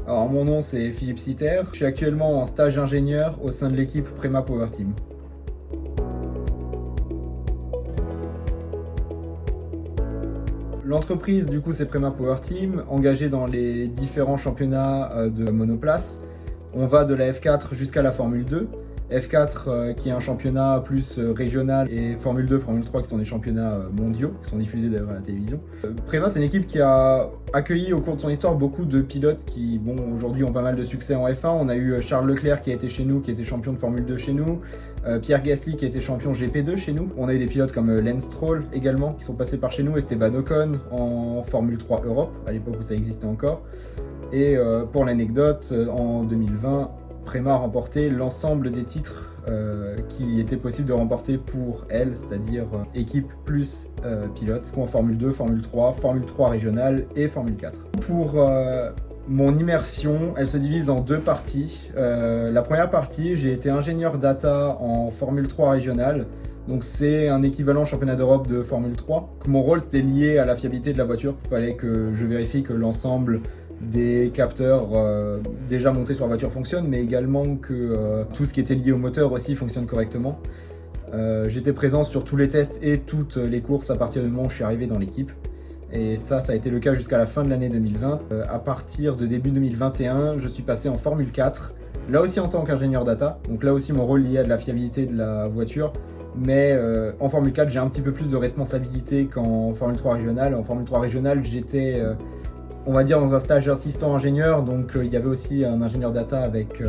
Alors mon nom c'est Philippe Sitter, je suis actuellement en stage ingénieur au sein de l'équipe Prema Power Team. L'entreprise du coup c'est Prema Power Team, engagée dans les différents championnats de monoplace. On va de la F4 jusqu'à la Formule 2. F4 qui est un championnat plus régional et Formule 2, Formule 3 qui sont des championnats mondiaux, qui sont diffusés d'ailleurs à la télévision. Prema c'est une équipe qui a accueilli au cours de son histoire beaucoup de pilotes qui aujourd'hui ont pas mal de succès en F1. On a eu Charles Leclerc qui a été chez nous, qui était champion de Formule 2 chez nous, Pierre Gasly qui a été champion GP2 chez nous. On a eu des pilotes comme Lance Stroll également qui sont passés par chez nous, Esteban Ocon en Formule 3 Europe, à l'époque où ça existait encore. Et pour l'anecdote, en 2020, Prema a remporté l'ensemble des titres qui étaient possibles de remporter pour elle, c'est-à-dire équipe plus pilote, en Formule 2, Formule 3, Formule 3 régionale et Formule 4. Pour mon immersion, elle se divise en deux parties. La première partie, j'ai été ingénieur data en Formule 3 régionale. Donc c'est un équivalent championnat d'Europe de Formule 3. Mon rôle c'était lié à la fiabilité de la voiture. Il fallait que je vérifie que l'ensemble des capteurs déjà montés sur la voiture fonctionnent, mais également que tout ce qui était lié au moteur aussi fonctionne correctement. J'étais présent sur tous les tests et toutes les courses à partir du moment où je suis arrivé dans l'équipe. Et ça a été le cas jusqu'à la fin de l'année 2020. À partir de début 2021, je suis passé en Formule 4, là aussi en tant qu'ingénieur data. Donc là aussi mon rôle lié à de la fiabilité de la voiture. Mais en Formule 4, j'ai un petit peu plus de responsabilité qu'en Formule 3 régionale. En Formule 3 régionale, j'étais on va dire dans un stage d'assistant ingénieur, donc il y avait aussi un ingénieur data avec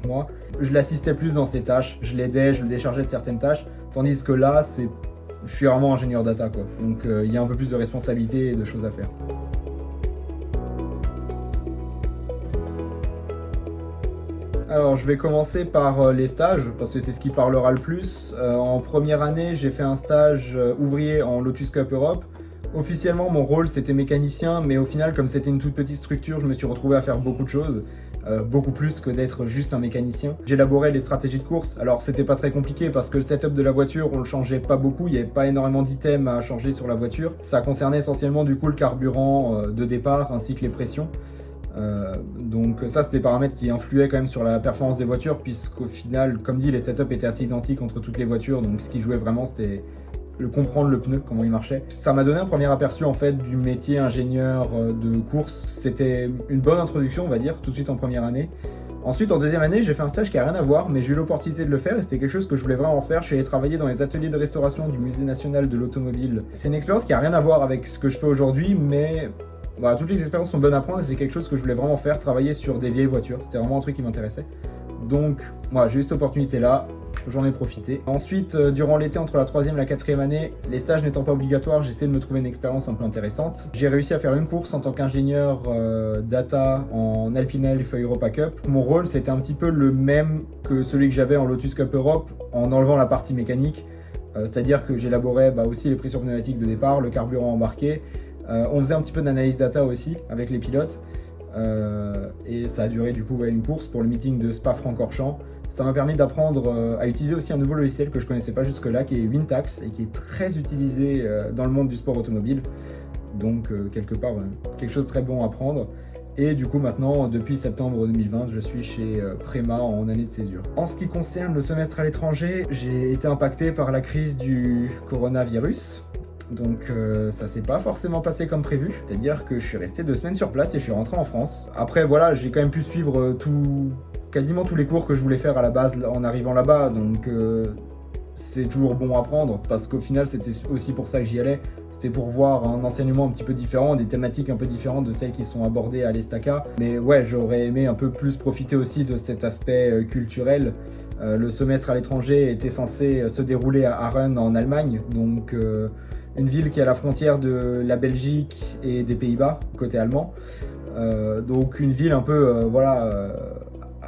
moi. Je l'assistais plus dans ses tâches, je l'aidais, je le déchargeais de certaines tâches, tandis que là, je suis vraiment ingénieur data, quoi. Donc il y a un peu plus de responsabilité et de choses à faire. Alors je vais commencer par les stages, parce que c'est ce qui parlera le plus. En première année, j'ai fait un stage ouvrier en Lotus Cup Europe. Officiellement, mon rôle c'était mécanicien, mais au final, comme c'était une toute petite structure, je me suis retrouvé à faire beaucoup de choses, beaucoup plus que d'être juste un mécanicien. J'élaborais les stratégies de course, alors c'était pas très compliqué parce que le setup de la voiture, on le changeait pas beaucoup, il n'y avait pas énormément d'items à changer sur la voiture. Ça concernait essentiellement du coup le carburant de départ ainsi que les pressions. Donc ça c'était des paramètres qui influaient quand même sur la performance des voitures, puisqu'au final, comme dit, les setups étaient assez identiques entre toutes les voitures, donc ce qui jouait vraiment c'était comprendre le pneu, comment il marchait. Ça m'a donné un premier aperçu en fait du métier ingénieur de course. C'était une bonne introduction, on va dire, tout de suite en première année. Ensuite, en deuxième année, j'ai fait un stage qui n'a rien à voir, mais j'ai eu l'opportunité de le faire et c'était quelque chose que je voulais vraiment faire. Je suis allé travailler dans les ateliers de restauration du Musée national de l'automobile. C'est une expérience qui n'a rien à voir avec ce que je fais aujourd'hui, mais toutes les expériences sont bonnes à prendre et c'est quelque chose que je voulais vraiment faire, travailler sur des vieilles voitures. C'était vraiment un truc qui m'intéressait. Donc, j'ai eu cette opportunité-là. J'en ai profité. Ensuite, durant l'été, entre la 3e et la 4e année, les stages n'étant pas obligatoires, j'ai essayé de me trouver une expérience un peu intéressante. J'ai réussi à faire une course en tant qu'ingénieur data en Alpine Elf Europa Cup. Mon rôle, c'était un petit peu le même que celui que j'avais en Lotus Cup Europe, en enlevant la partie mécanique. C'est-à-dire que j'élaborais aussi les pressions pneumatiques de départ, le carburant embarqué. On faisait un petit peu d'analyse data aussi avec les pilotes. Et ça a duré du coup une course pour le meeting de Spa-Francorchamps. Ça m'a permis d'apprendre à utiliser aussi un nouveau logiciel que je ne connaissais pas jusque-là, qui est Wintax, et qui est très utilisé dans le monde du sport automobile. Donc quelque part, quelque chose de très bon à apprendre. Et du coup maintenant, depuis septembre 2020, je suis chez Prema en année de césure. En ce qui concerne le semestre à l'étranger, j'ai été impacté par la crise du coronavirus. Donc ça s'est pas forcément passé comme prévu, c'est-à-dire que je suis resté 2 semaines sur place et je suis rentré en France. Après voilà, j'ai quand même pu suivre quasiment tous les cours que je voulais faire à la base en arrivant là-bas, donc c'est toujours bon à prendre, parce qu'au final c'était aussi pour ça que j'y allais, c'était pour voir un enseignement un petit peu différent, des thématiques un peu différentes de celles qui sont abordées à l'ESTACA. Mais ouais, j'aurais aimé un peu plus profiter aussi de cet aspect culturel. Le semestre à l'étranger était censé se dérouler à Aaren en Allemagne, donc une ville qui est à la frontière de la Belgique et des Pays-Bas, côté allemand. Donc une ville un peu,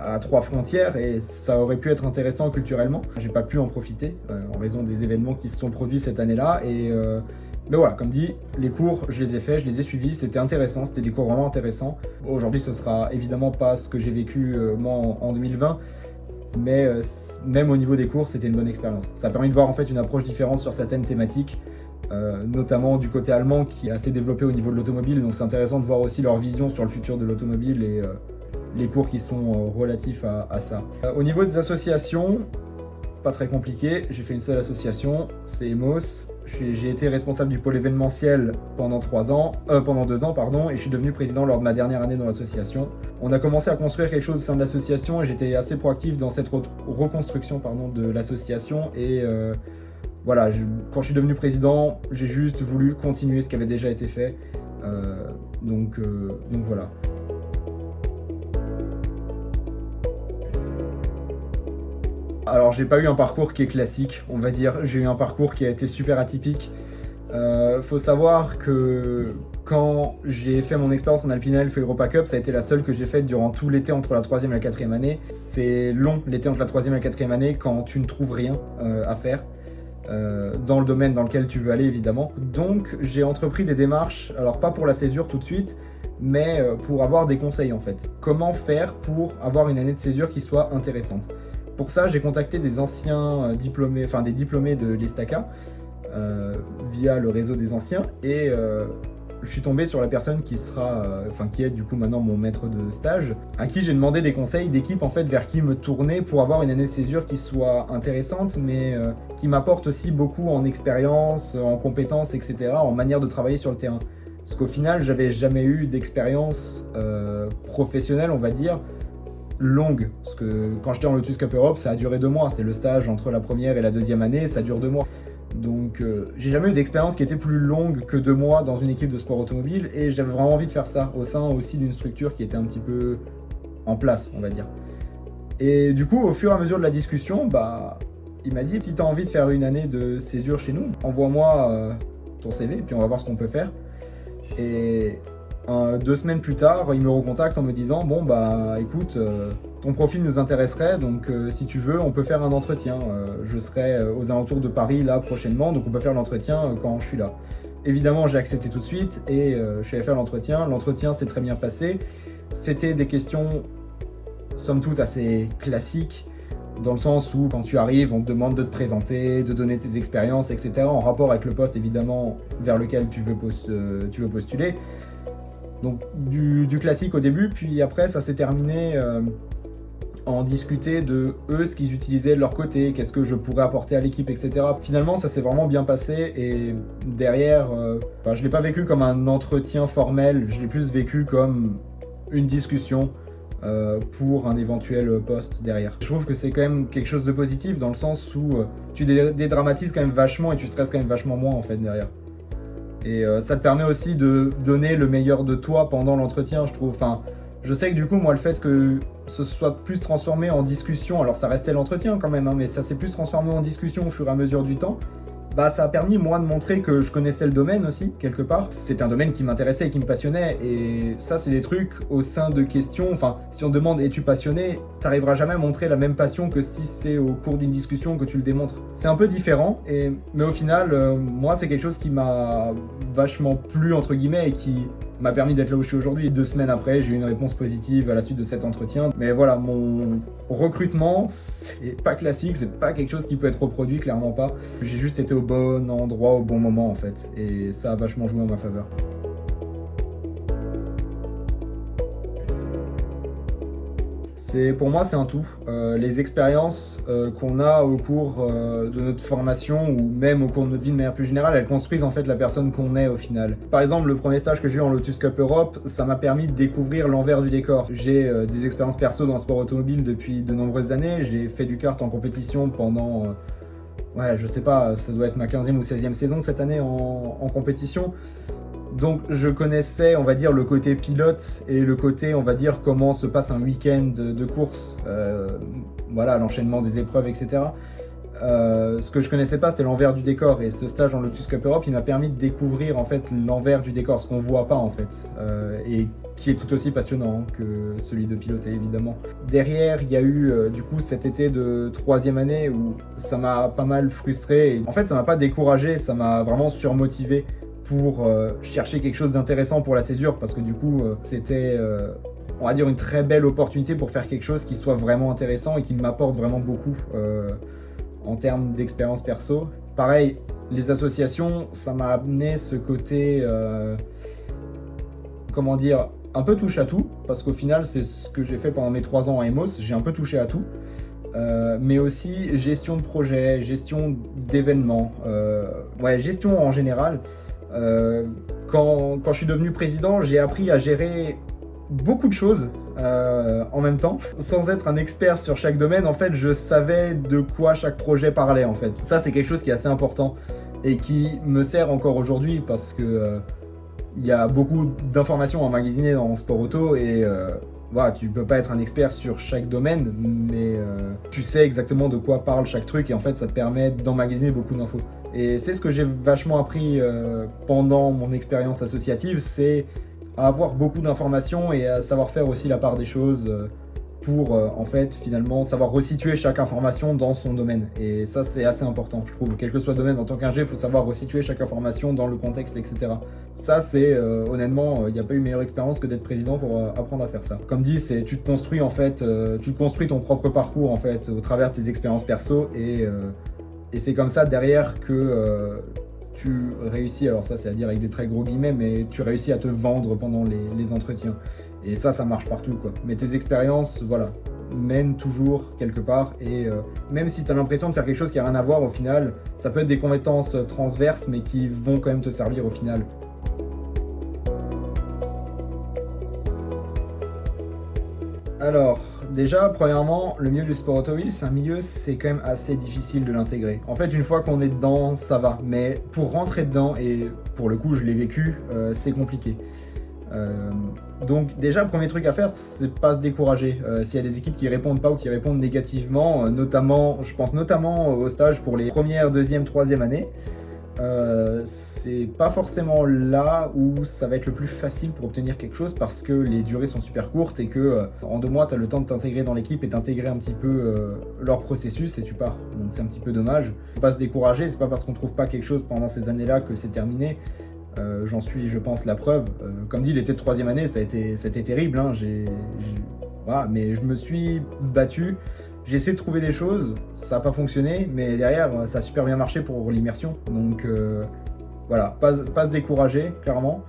à 3 frontières, et ça aurait pu être intéressant culturellement. J'ai pas pu en profiter en raison des événements qui se sont produits cette année-là. Mais voilà, comme dit, les cours, je les ai faits, je les ai suivis, c'était intéressant, c'était des cours vraiment intéressants. Aujourd'hui, ce sera évidemment pas ce que j'ai vécu moi en 2020, mais même au niveau des cours, c'était une bonne expérience. Ça a permis de voir en fait une approche différente sur certaines thématiques, notamment du côté allemand qui est assez développé au niveau de l'automobile, donc c'est intéressant de voir aussi leur vision sur le futur de l'automobile les cours qui sont relatifs à ça. Au niveau des associations, pas très compliqué, j'ai fait une seule association, c'est Emos. J'ai été responsable du pôle événementiel pendant 2 ans, et je suis devenu président lors de ma dernière année dans l'association. On a commencé à construire quelque chose au sein de l'association et j'étais assez proactif dans cette reconstruction de l'association. Et voilà, quand je suis devenu président, j'ai juste voulu continuer ce qui avait déjà été fait. Donc voilà. Alors j'ai pas eu un parcours qui est classique, on va dire. J'ai eu un parcours qui a été super atypique. Faut savoir que quand j'ai fait mon expérience en Alpina Elf et Europa Cup, ça a été la seule que j'ai faite durant tout l'été entre la 3e et la 4e année. C'est long l'été entre la 3e et la 4e année quand tu ne trouves rien à faire. Dans le domaine dans lequel tu veux aller évidemment. Donc j'ai entrepris des démarches, alors pas pour la césure tout de suite, mais pour avoir des conseils en fait. Comment faire pour avoir une année de césure qui soit intéressante. Pour ça, j'ai contacté des anciens diplômés, enfin des diplômés de l'ESTACA via le réseau des anciens et je suis tombé sur la personne qui est du coup maintenant mon maître de stage, à qui j'ai demandé des conseils d'équipe en fait vers qui me tourner pour avoir une année de césure qui soit intéressante, mais qui m'apporte aussi beaucoup en expérience, en compétences, etc., en manière de travailler sur le terrain. Parce qu'au final, j'avais jamais eu d'expérience professionnelle, on va dire, longue, parce que quand j'étais en Lotus Cup Europe, ça a duré 2 mois, c'est le stage entre la 1re et la 2e année, ça dure 2 mois. Donc j'ai jamais eu d'expérience qui était plus longue que 2 mois dans une équipe de sport automobile et j'avais vraiment envie de faire ça au sein aussi d'une structure qui était un petit peu en place, on va dire. Et du coup, au fur et à mesure de la discussion, il m'a dit, si tu as envie de faire une année de césure chez nous, envoie-moi ton CV et puis on va voir ce qu'on peut faire. Et 2 semaines plus tard, il me recontacte en me disant écoute, ton profil nous intéresserait, donc si tu veux, on peut faire un entretien. Je serai aux alentours de Paris là prochainement, donc on peut faire l'entretien quand je suis là. Évidemment, j'ai accepté tout de suite et je suis allé faire l'entretien. L'entretien s'est très bien passé. C'était des questions, somme toute, assez classiques, dans le sens où quand tu arrives, on te demande de te présenter, de donner tes expériences, etc., en rapport avec le poste évidemment vers lequel tu veux postuler. Donc du classique au début, puis après ça s'est terminé en discuter de eux, ce qu'ils utilisaient de leur côté, qu'est-ce que je pourrais apporter à l'équipe, etc. Finalement ça s'est vraiment bien passé et derrière, je l'ai pas vécu comme un entretien formel, je l'ai plus vécu comme une discussion pour un éventuel poste derrière. Je trouve que c'est quand même quelque chose de positif dans le sens où tu dédramatises quand même vachement et tu stresses quand même vachement moins en fait derrière. Et ça te permet aussi de donner le meilleur de toi pendant l'entretien, je trouve. Enfin, je sais que du coup, moi, le fait que ce soit plus transformé en discussion, alors ça restait l'entretien quand même, mais ça s'est plus transformé en discussion au fur et à mesure du temps, ça a permis, moi, de montrer que je connaissais le domaine aussi, quelque part. C'est un domaine qui m'intéressait et qui me passionnait, et ça, c'est des trucs au sein de questions. Enfin, si on te demande « es-tu passionné ?», t'arriveras jamais à montrer la même passion que si c'est au cours d'une discussion que tu le démontres. C'est un peu différent, mais au final, moi, c'est quelque chose qui m'a vachement plu, entre guillemets, et qui m'a permis d'être là où je suis aujourd'hui. 2 semaines après, j'ai eu une réponse positive à la suite de cet entretien. Mais voilà, mon recrutement, c'est pas classique, c'est pas quelque chose qui peut être reproduit, clairement pas. J'ai juste été au bon endroit, au bon moment en fait. Et ça a vachement joué en ma faveur. Pour moi, c'est un tout. Les expériences qu'on a au cours de notre formation ou même au cours de notre vie de manière plus générale, elles construisent en fait la personne qu'on est au final. Par exemple, le premier stage que j'ai eu en Lotus Cup Europe, ça m'a permis de découvrir l'envers du décor. J'ai des expériences perso dans le sport automobile depuis de nombreuses années. J'ai fait du kart en compétition pendant, je sais pas, ça doit être ma 15e ou 16e saison cette année en compétition. Donc je connaissais, on va dire, le côté pilote et le côté, on va dire, comment se passe un week-end de course, l'enchaînement des épreuves, etc. Ce que je connaissais pas, c'était l'envers du décor. Et ce stage en Lotus Cup Europe, il m'a permis de découvrir en fait l'envers du décor, ce qu'on voit pas en fait, et qui est tout aussi passionnant que celui de piloter évidemment. Derrière, il y a eu du coup cet été de 3e année où ça m'a pas mal frustré. Et, en fait, ça m'a pas découragé, ça m'a vraiment surmotivé pour chercher quelque chose d'intéressant pour la césure, parce que du coup c'était on va dire une très belle opportunité pour faire quelque chose qui soit vraiment intéressant et qui m'apporte vraiment beaucoup en termes d'expérience perso. Pareil, les associations, ça m'a amené ce côté un peu touche à tout, parce qu'au final, c'est ce que j'ai fait pendant mes 3 ans à Emos, j'ai un peu touché à tout. Mais aussi gestion de projet, gestion d'événements, ouais, gestion en général. Euh, quand je suis devenu président, j'ai appris à gérer beaucoup de choses en même temps. Sans être un expert sur chaque domaine, en fait, je savais de quoi chaque projet parlait, en fait. Ça, c'est quelque chose qui est assez important et qui me sert encore aujourd'hui parce que il y a beaucoup d'informations à emmagasiner dans le sport auto et voilà, tu peux pas être un expert sur chaque domaine, mais tu sais exactement de quoi parle chaque truc et en fait ça te permet d'emmagasiner beaucoup d'infos. Et c'est ce que j'ai vachement appris pendant mon expérience associative, c'est à avoir beaucoup d'informations et à savoir faire aussi la part des choses pour en fait finalement savoir resituer chaque information dans son domaine. Et ça c'est assez important, je trouve. Quel que soit le domaine, en tant qu'ingé, il faut savoir resituer chaque information dans le contexte, etc. Ça c'est honnêtement, il n'y a pas eu meilleure expérience que d'être président pour apprendre à faire ça. Comme dit, c'est tu te construis en fait, tu construis ton propre parcours en fait au travers de tes expériences perso et c'est comme ça derrière que tu réussis, alors ça c'est à dire avec des très gros guillemets, mais tu réussis à te vendre pendant les entretiens. Et ça marche partout, quoi. Mais tes expériences, voilà, mènent toujours quelque part. Et même si tu as l'impression de faire quelque chose qui n'a rien à voir, au final, ça peut être des compétences transverses, mais qui vont quand même te servir au final. Alors, déjà, premièrement, le milieu du sport automobile, c'est un milieu, c'est quand même assez difficile de l'intégrer. En fait, une fois qu'on est dedans, ça va. Mais pour rentrer dedans, et pour le coup, je l'ai vécu, c'est compliqué. Donc déjà, le premier truc à faire, c'est pas se décourager. S'il y a des équipes qui répondent pas ou qui répondent négativement, notamment, je pense notamment au stage pour les premières, deuxième, troisième années, c'est pas forcément là où ça va être le plus facile pour obtenir quelque chose parce que les durées sont super courtes et que en 2 mois, tu as le temps de t'intégrer dans l'équipe et d'intégrer un petit peu leur processus et tu pars. Donc c'est un petit peu dommage. Faut pas se décourager, c'est pas parce qu'on trouve pas quelque chose pendant ces années-là que c'est terminé. J'en suis, je pense, la preuve. Comme dit, l'été de 3e année, ça a été terrible. Hein. Voilà, mais je me suis battu. J'ai essayé de trouver des choses. Ça n'a pas fonctionné, mais derrière, ça a super bien marché pour l'immersion. Donc voilà, pas se décourager, clairement.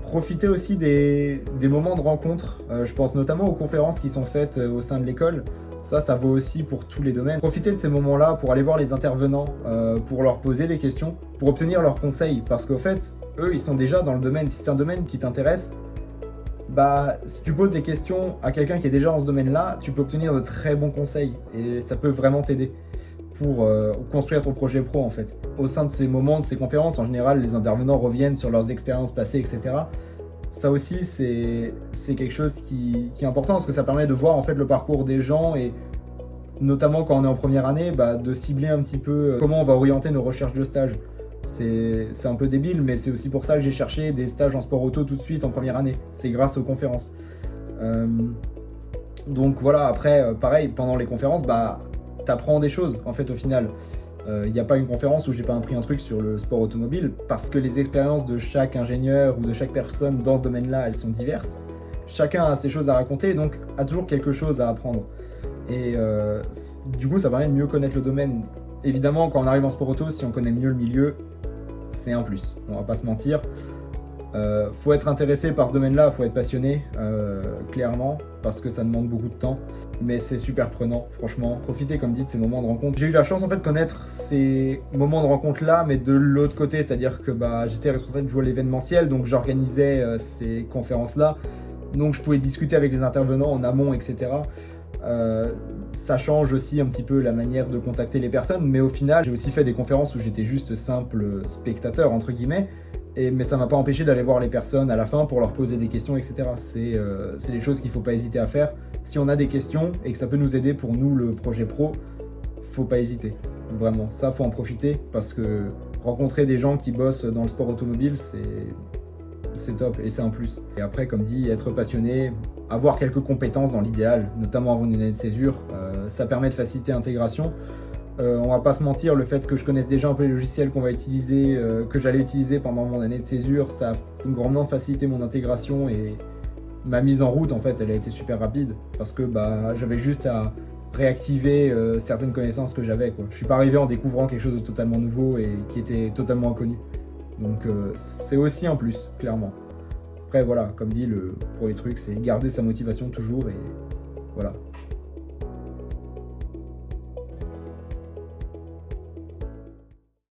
Profiter aussi des moments de rencontre. Je pense notamment aux conférences qui sont faites au sein de l'école. Ça vaut aussi pour tous les domaines. Profitez de ces moments-là pour aller voir les intervenants, pour leur poser des questions, pour obtenir leurs conseils. Parce qu'au fait, eux, ils sont déjà dans le domaine. Si c'est un domaine qui t'intéresse, bah, si tu poses des questions à quelqu'un qui est déjà dans ce domaine-là, tu peux obtenir de très bons conseils. Et ça peut vraiment t'aider pour construire ton projet pro, en fait. Au sein de ces moments, de ces conférences, en général, les intervenants reviennent sur leurs expériences passées, etc. Ça aussi, c'est quelque chose qui est important parce que ça permet de voir en fait le parcours des gens et notamment quand on est en première année, bah, de cibler un petit peu comment on va orienter nos recherches de stage. C'est un peu débile, mais c'est aussi pour ça que j'ai cherché des stages en sport auto tout de suite en première année. C'est grâce aux conférences. Donc voilà, après, pareil, pendant les conférences, bah, t'apprends des choses en fait au final. Il n'y a pas une conférence où j'ai pas appris un truc sur le sport automobile parce que les expériences de chaque ingénieur ou de chaque personne dans ce domaine-là, elles sont diverses. Chacun a ses choses à raconter, donc a toujours quelque chose à apprendre. Et du coup, ça permet de mieux connaître le domaine. Évidemment, quand on arrive en sport auto, si on connaît mieux le milieu, c'est un plus. On va pas se mentir. Faut être intéressé par ce domaine-là, faut être passionné, clairement, parce que ça demande beaucoup de temps. Mais c'est super prenant, franchement. Profitez, comme dit, de ces moments de rencontre. J'ai eu la chance en fait de connaître ces moments de rencontre-là, mais de l'autre côté, c'est-à-dire que bah, j'étais responsable du volet événementiel, donc j'organisais ces conférences-là. Donc je pouvais discuter avec les intervenants en amont, etc. Ça change aussi un petit peu la manière de contacter les personnes, mais au final, j'ai aussi fait des conférences où j'étais juste simple spectateur, entre guillemets. Mais ça m'a pas empêché d'aller voir les personnes à la fin pour leur poser des questions, etc. C'est des choses qu'il faut pas hésiter à faire. Si on a des questions et que ça peut nous aider pour nous, le projet pro, faut pas hésiter. Vraiment, ça, faut en profiter parce que rencontrer des gens qui bossent dans le sport automobile, c'est top et c'est un plus. Et après, comme dit, être passionné, avoir quelques compétences dans l'idéal, notamment avant une année de césure, ça permet de faciliter l'intégration. On va pas se mentir, le fait que je connaisse déjà un peu les logiciels qu'on va utiliser, que j'allais utiliser pendant mon année de césure, ça a grandement facilité mon intégration et ma mise en route en fait, elle a été super rapide parce que bah, j'avais juste à réactiver certaines connaissances que j'avais, quoi. Je suis pas arrivé en découvrant quelque chose de totalement nouveau et qui était totalement inconnu. Donc c'est aussi un plus, clairement. Après, voilà, comme dit, le premier truc, c'est garder sa motivation toujours et voilà.